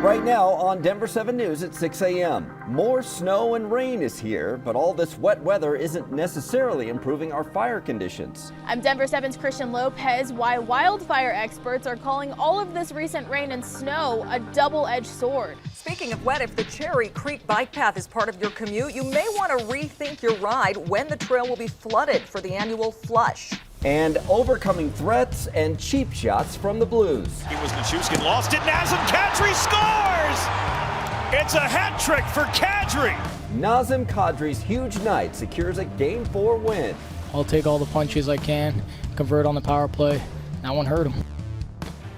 Right now on Denver 7 News at 6 a.m. More snow and rain is here, but all this wet weather isn't necessarily improving our fire conditions. I'm Denver 7's KRISTIAN Lopez. Why wildfire experts are calling all of this recent rain and snow a double-edged sword. Speaking of wet, if the Cherry Creek bike path is part of your commute, you may want to rethink your ride when the trail will be flooded for the annual flush. And overcoming threats and cheap shots from the Blues. It was Nichushkin, lost it. Nazem Kadri scores! It's a hat trick for Kadri. Nazem Kadri's huge night secures a Game 4 win. I'll take all the punches I can, convert on the power play. That one hurt him.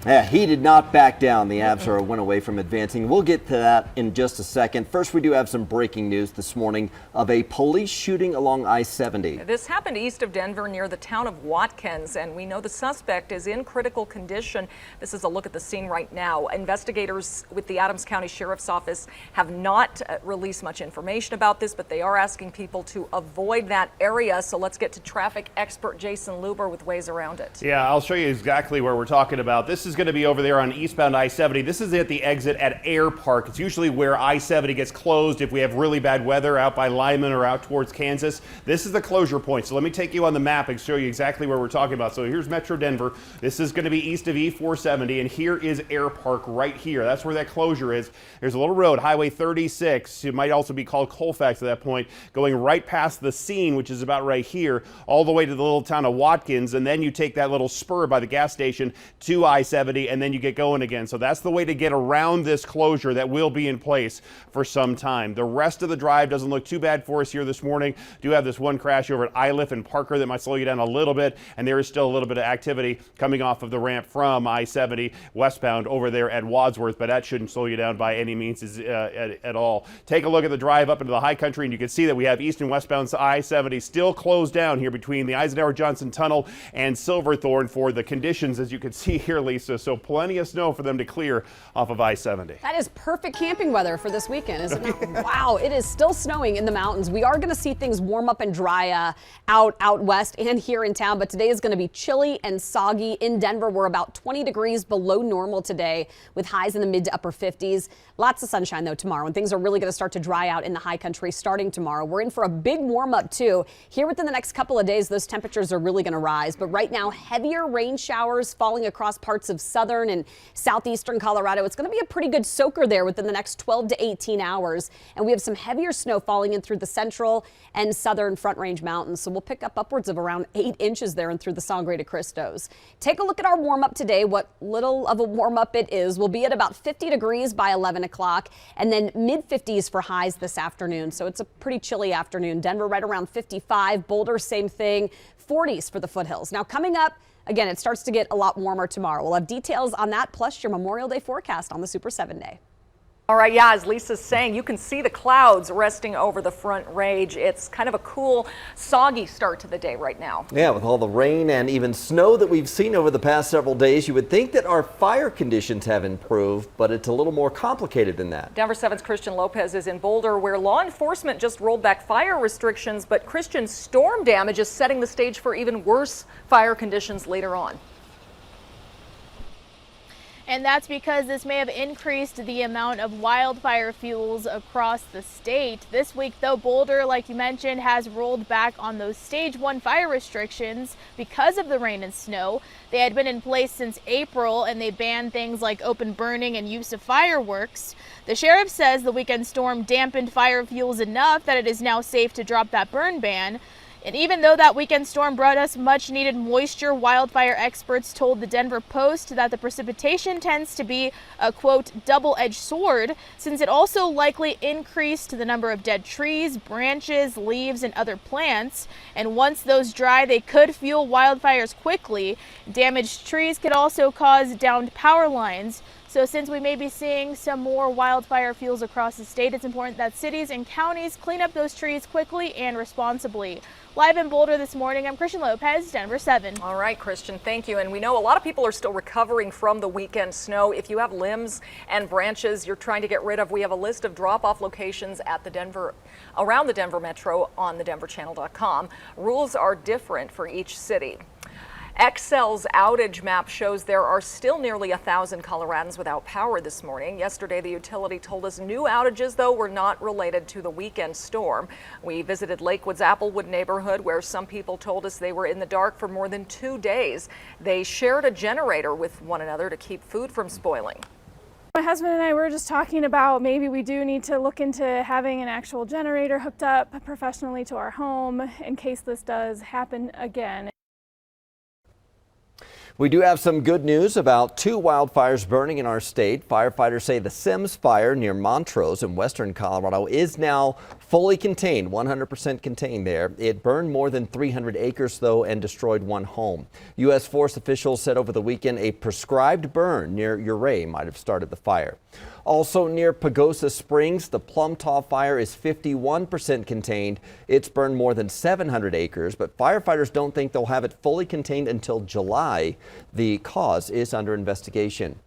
Yeah, he did not back down. The Avs are a win away from advancing. We'll get to that in just a second. First, we do have some breaking news this morning of a police shooting along I-70. This happened east of Denver near the town of Watkins, and we know the suspect is in critical condition. This is a look at the scene right now. Investigators with the Adams County Sheriff's Office have not released much information about this, but they are asking people to avoid that area. So let's get to traffic expert Jason Luber with ways around it. Yeah, I'll show you exactly where we're talking about. This is going to be over there on eastbound I-70. This is at the exit at Air Park. It's usually where I-70 gets closed if we have really bad weather out by Lyman or out towards Kansas. This is the closure point. So let me take you on the map and show you exactly where we're talking about. So here's Metro Denver. This is going to be east of E470, and here is Air Park right here. That's where that closure is. There's a little road, Highway 36. It might also be called Colfax at that point, going right past the scene, which is about right here, all the way to the little town of Watkins, and then you take that little spur by the gas station to I-70, and then you get going again. So that's the way to get around this closure that will be in place for some time. The rest of the drive doesn't look too bad for us here this morning. Do have this one crash over at Iliff and Parker that might slow you down a little bit, and there is still a little bit of activity coming off of the ramp from I-70 westbound over there at Wadsworth, but that shouldn't slow you down by any means at all. Take a look at the drive up into the high country, and you can see that we have east and westbound I-70 still closed down here between the Eisenhower Johnson Tunnel and Silverthorne for the conditions, as you can see here, Lisa. So plenty of snow for them to clear off of I-70. That is perfect camping weather for this weekend, isn't it? Wow, it is still snowing in the mountains. We are going to see things warm up and dry out west and here in town, but today is going to be chilly and soggy. In Denver, we're about 20 degrees below normal today with highs in the mid to upper 50s. Lots of sunshine, though, tomorrow, and things are really going to start to dry out in the high country starting tomorrow. We're in for a big warm up, too. Here within the next couple of days, those temperatures are really going to rise, but right now, heavier rain showers falling across parts of southern and southeastern Colorado. It's going to be a pretty good soaker there within the next 12 to 18 hours. And we have some heavier snow falling in through the central and southern Front Range mountains. So we'll pick up upwards of around 8 inches there and through the Sangre de Cristos. Take a look at our warm up today. What little of a warm up it is. We'll be at about 50 degrees by 11 o'clock and then mid 50s for highs this afternoon. So it's a pretty chilly afternoon. Denver right around 55. Boulder, same thing. 40s for the foothills. Now coming up, again, it starts to get a lot warmer tomorrow. We'll have details on that, plus your Memorial Day forecast on the Super 7 Day. All right, yeah, as Lisa's saying, you can see the clouds resting over the Front Range. It's kind of a cool, soggy start to the day right now. Yeah, with all the rain and even snow that we've seen over the past several days, you would think that our fire conditions have improved, but it's a little more complicated than that. Denver 7's KRISTIAN Lopez is in Boulder, where law enforcement just rolled back fire restrictions, but KRISTIAN, storm damage is setting the stage for even worse fire conditions later on. And that's because this may have increased the amount of wildfire fuels across the state. This week, though, Boulder, like you mentioned, has rolled back on those stage 1 fire restrictions because of the rain and snow. They had been in place since April, and they banned things like open burning and use of fireworks. The sheriff says the weekend storm dampened fire fuels enough that it is now safe to drop that burn ban. And even though that weekend storm brought us much needed moisture, wildfire experts told the Denver Post that the precipitation tends to be a, quote, double-edged sword, since it also likely increased the number of dead trees, branches, leaves, and other plants. And once those dry, they could fuel wildfires quickly. Damaged trees could also cause downed power lines. So since we may be seeing some more wildfire fuels across the state, it's important that cities and counties clean up those trees quickly and responsibly. Live in Boulder this morning, I'm KRISTIAN Lopez, Denver 7. All right, KRISTIAN, thank you. And we know a lot of people are still recovering from the weekend snow. If you have limbs and branches you're trying to get rid of, we have a list of drop-off locations at around the Denver Metro on thedenverchannel.com. Rules are different for each city. Excel's outage map shows there are still nearly 1,000 Coloradans without power this morning. Yesterday, the utility told us new outages, though, were not related to the weekend storm. We visited Lakewood's Applewood neighborhood, where some people told us they were in the dark for more than 2 days. They shared a generator with one another to keep food from spoiling. My husband and I were just talking about maybe we do need to look into having an actual generator hooked up professionally to our home in case this does happen again. We do have some good news about 2 wildfires burning in our state. Firefighters say the Sims fire near Montrose in western Colorado is now fully contained, 100% contained there. It burned more than 300 acres, though, and destroyed 1 home. U.S. Forest officials said over the weekend a prescribed burn near Ouray might have started the fire. Also near Pagosa Springs, the PLUMTAW fire is 51% contained. It's burned more than 700 acres, but firefighters don't think they'll have it fully contained until July. The cause is under investigation.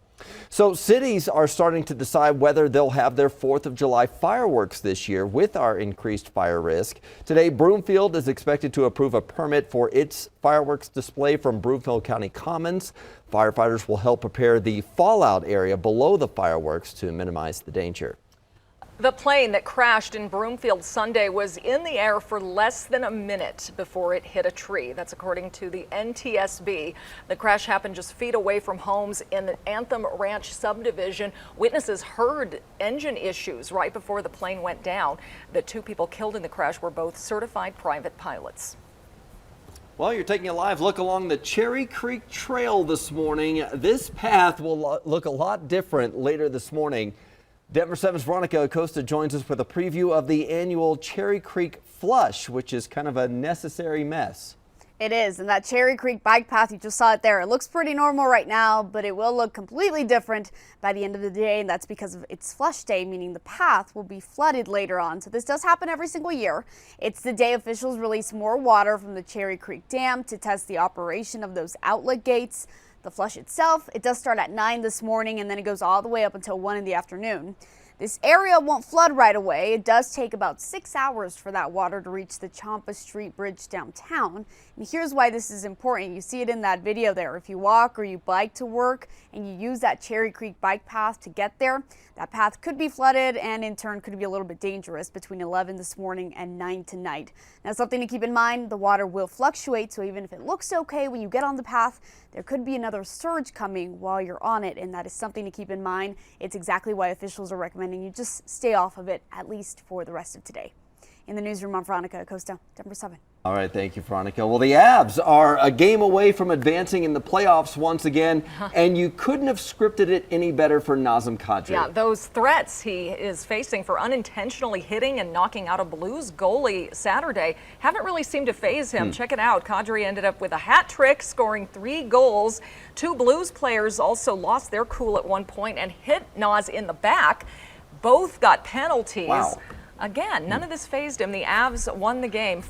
So cities are starting to decide whether they'll have their 4th of July fireworks this year with our increased fire risk. Today, Broomfield is expected to approve a permit for its fireworks display from Broomfield County Commons. Firefighters will help prepare the fallout area below the fireworks to minimize the danger. The plane that crashed in Broomfield Sunday was in the air for less than a minute before it hit a tree. That's according to the NTSB. The crash happened just feet away from homes in the Anthem Ranch subdivision. Witnesses heard engine issues right before the plane went down. The 2 people killed in the crash were both certified private pilots. Well, you're taking a live look along the Cherry Creek Trail this morning. This path will look a lot different later this morning. Denver 7's Veronica ACOSTA joins us with a preview of the annual Cherry Creek Flush, which is kind of a necessary mess. It is, and that Cherry Creek bike path, you just saw it there. It looks pretty normal right now, but it will look completely different by the end of the day, and that's because of its flush day, meaning the path will be flooded later on. So this does happen every single year. It's the day officials release more water from the Cherry Creek Dam to test the operation of those outlet gates. The flush itself, it does start at 9 this morning, and then it goes all the way up until 1 in the afternoon. This area won't flood right away. It does take about 6 hours for that water to reach the Champa Street Bridge downtown. And here's why this is important. You see it in that video there. If you walk or you bike to work and you use that Cherry Creek bike path to get there, that path could be flooded and in turn could be a little bit dangerous between 11 this morning and 9 tonight. Now, something to keep in mind, the water will fluctuate, so even if it looks okay when you get on the path, there could be another surge coming while you're on it, and that is something to keep in mind. It's exactly why officials are recommending you just stay off of it, at least for the rest of today. In the newsroom, I'm Veronica ACOSTA, Denver 7. All right, thank you, Veronica. Well, the Avs are a game away from advancing in the playoffs once again, and you couldn't have scripted it any better for Nazem Kadri. Yeah, those threats he is facing for unintentionally hitting and knocking out a Blues goalie Saturday haven't really seemed to faze him. Check it out. Kadri ended up with a hat trick, scoring 3 goals. 2 Blues players also lost their cool at one point and hit Naz in the back. Both got penalties. Wow. Again, none of this fazed him. The Avs won the game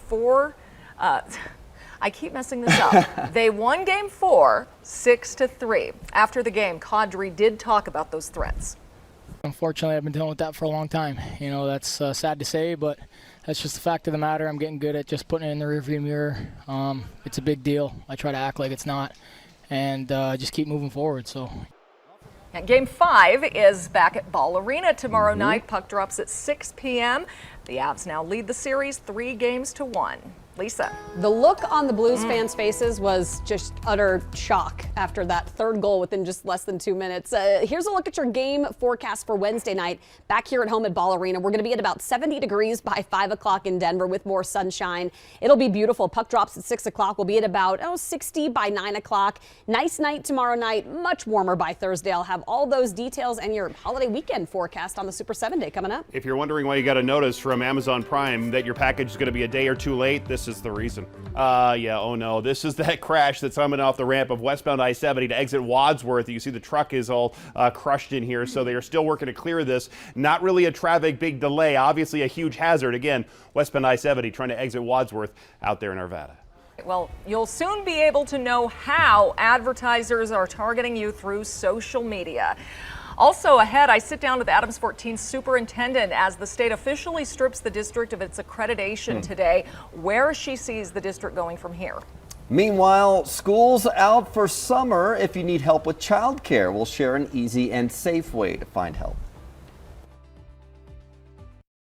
I keep messing this up. They won game 4, 6-3. After the game, Kadri did talk about those threats. Unfortunately, I've been dealing with that for a long time. You know, that's sad to say, but that's just the fact of the matter. I'm getting good at just putting it in the rearview mirror. It's a big deal. I try to act like it's not, and just keep moving forward. So. And game 5 is back at Ball Arena tomorrow night. Puck drops at 6 p.m. The Avs now lead the series 3-1. Lisa. The look on the Blues fans' faces was just utter shock after that 3rd goal within just less than 2 minutes. Here's a look at your game forecast for Wednesday night back here at home at Ball Arena. We're going to be at about 70 degrees by 5 o'clock in Denver with more sunshine. It'll be beautiful. Puck drops at 6 o'clock. We'll be at about 60 by 9 o'clock. Nice night tomorrow night. Much warmer by Thursday. I'll have all those details and your holiday weekend forecast on the Super 7 Day coming up. If you're wondering why you got a notice from Amazon Prime that your package is going to be a day or 2 late, this is the reason. Oh no, this is that crash that's coming off the ramp of westbound I-70 to exit Wadsworth. You see the truck is all crushed in here, so they are still working to clear this. Not really a traffic big delay, obviously a huge hazard. Again, westbound I-70 trying to exit Wadsworth out there in Arvada. Well, you'll soon be able to know how advertisers are targeting you through social media. Also ahead, I sit down with Adams 14 superintendent as the state officially strips the district of its accreditation today, where she sees the district going from here. Meanwhile, school's out for summer. If you need help with childcare, we'll share an easy and safe way to find help.